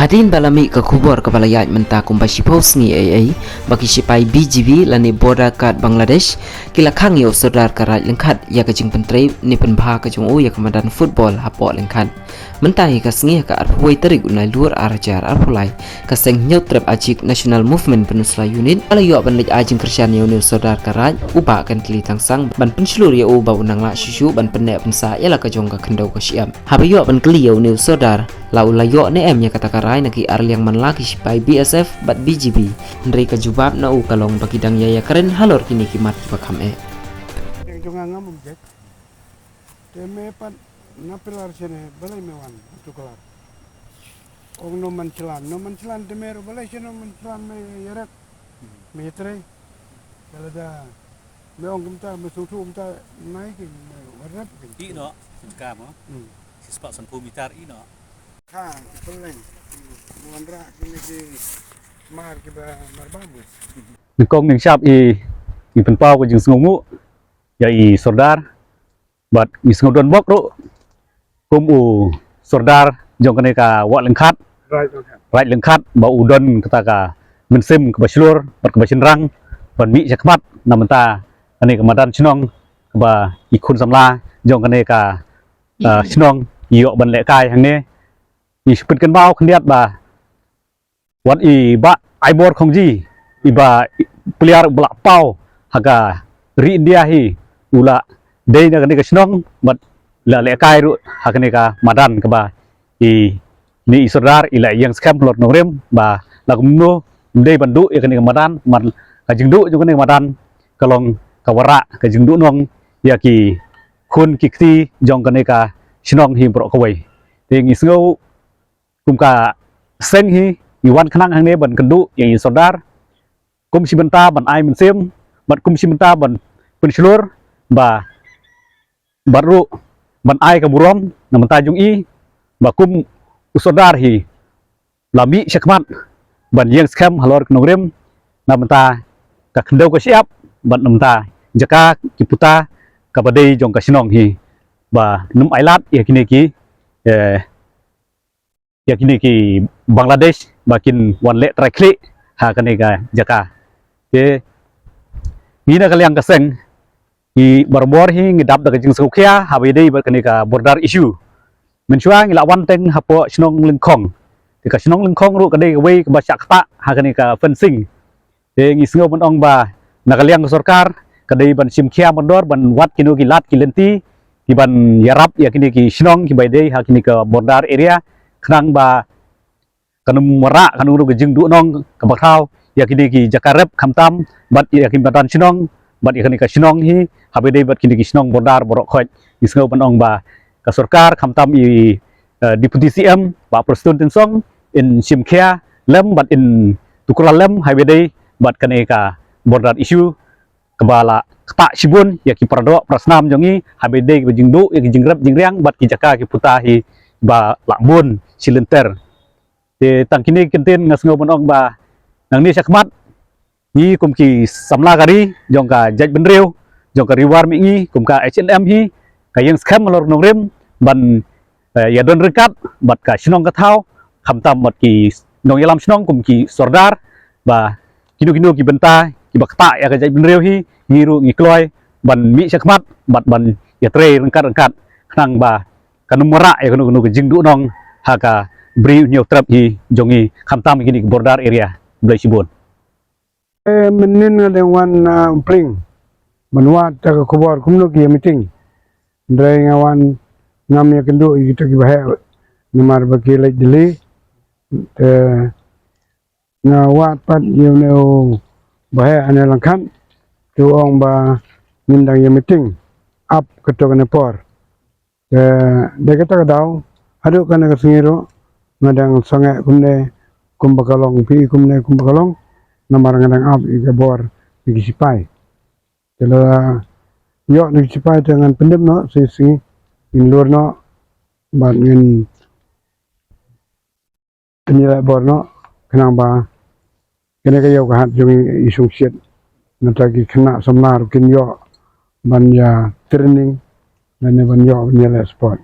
Hadin balami ke kubur kepala yat mentah kumpasi pos ni AA bagi sipai BGB lani border kat Bangladesh kila kang yo saudar karat lengkat ya kajing pentri ni penbah kajung ya kemadan football hapok lengkat mentah ka sengi ka arhuai terik unai luar arajar arhulai ka seng nyot trap ajik national movement penusla unit ala yo banlik ajing kersian yo ni saudar karat uba kan kili tangsang ban penselur ya uba unang la susu ban penek pensa ya la kajong ka kendau ka siam habi yo ban kili yo ni saudar lau layo ne em nya kata karai naki arliang man lagi sipai BSF bat BGB ndrei ka jubab na u kalong bakidang yaya keren halor kini kimat bakam yang jonga ngam jek teme pat na pilar sene balai mewan tu kelar ong no man celan temer balai sene man celan me yarat metre kalau dah me ong kumta me sutu kumta naik warap i no kam no sispak san pumitar i no ha peleng muandra kini ki mar ki ba marbamus Kong ning siap i penpau ko jing sngomu ya i sordar bat i sngodon bok ro kum u sordar jong kane ka wa lengkhat right lengkhat ba udon kata ka mensim ke baslur bat ke basinrang ban mi jakmat namenta ane ka madan chnong ba i khun samla jong kane ka chnong yo ban le kai hang ne i spit kan bau khniat ba wat i ba ai bor khong ji iba peliar belak pau haga ri India hi ula dei na kani ka snong bat la le kai ru hakani ka madan ka ba i ni israr ila yang scam lot nogrem ba la kumno dei bandu ya kani ka madan man ka jingdu ju kani ka madan kalong ka wara ka jingdu nong ya ki khun ki kti jong kani ka snong hi pro ka wei te ngi sngo kum ka seng hi i wan khnang hang ne ban kandu yang isodar kum simenta ban ai mensim bat kum simenta ban penselur ba baru ban ai ka burom namenta jung i ba kum usodar hi lami syakmat ban yang scam halor knogrem namenta ka khendau ka siap ban namenta jaka kiputa ka badai jong ka sinong hi ba num ailat ya kini ki Bangladesh bakin wan le trakli ha kani ka jaka ke mina kaliang kaseng i barbor hi ngidap da jing sukhya habi dei ba kani ka border issue menchuang ila wan teng hapo snong lengkhong te ka snong lengkhong ru ka dei wei ka ba chakta ha kani ka fencing te ngi sngo ban ong ba na kaliang sarkar ka dei ban simkhya mondor ban wat kinu ki lat ki lenti ki ban yarap ya kini ki snong ki bai dei ha kini ka border area khnang ba kanum mara kanum ru jing du nong ka bakhau ya kini ki jakarep khamtam bat ya kin badan sinong bat ya kini ka sinong hi habe dei bat kini ki sinong bordar borok khoj isngau banong ba ka sarkar khamtam i deputy CM ba prostun tinsong in simkhya lem bat in tukura lem habe dei bat kani ka bordar issue kabala kta sibun ya ki pardo prasnam jongi habe dei jing du ya ki jingrep jingriang bat ki jaka ki putahi ba lakbun silenter te tangkini kenten ngasngau banong ba nang ni sakmat ni kum ki samla kari jong ka jaj benreu jong ka riwar mi ngi kum ka H&M hi ka yang scam lor nogrem ban ya don rekat bat ka sinong ka thau khamtam bat ki nong yalam sinong kum ki sordar ba kinu ki benta ki bakta ya ka jaj benreu hi ngiru ngi kloy ban mi sakmat bat ban ya tre rengkat khnang ba kanum mara ya kanu ka jingdu nong ha ka bri new trap hi jongi khamtam kini border area Blai Sibun. Menin ngadeng wan pling menwat ta kubor kumno ki meeting ndrai ngawan ngam ya kendo kita ki bahe namar baki lek dili te ngawat pat yuneo bahe ane langkan tu ong ba nindang ya meeting up ketok ne por de kata kadau aduk kana kasingiro ngadang sange kumne kumbakalong pi kumne kumbakalong namar ngadang up ika bor igi sipai tela yo igi sipai dengan pendem no sisi in luar no bat ngin penilai bor no kenang ba kene ka yo ka hat jung isung siat natagi kena samnar kin yo ban ya training dan ban yo penilai sport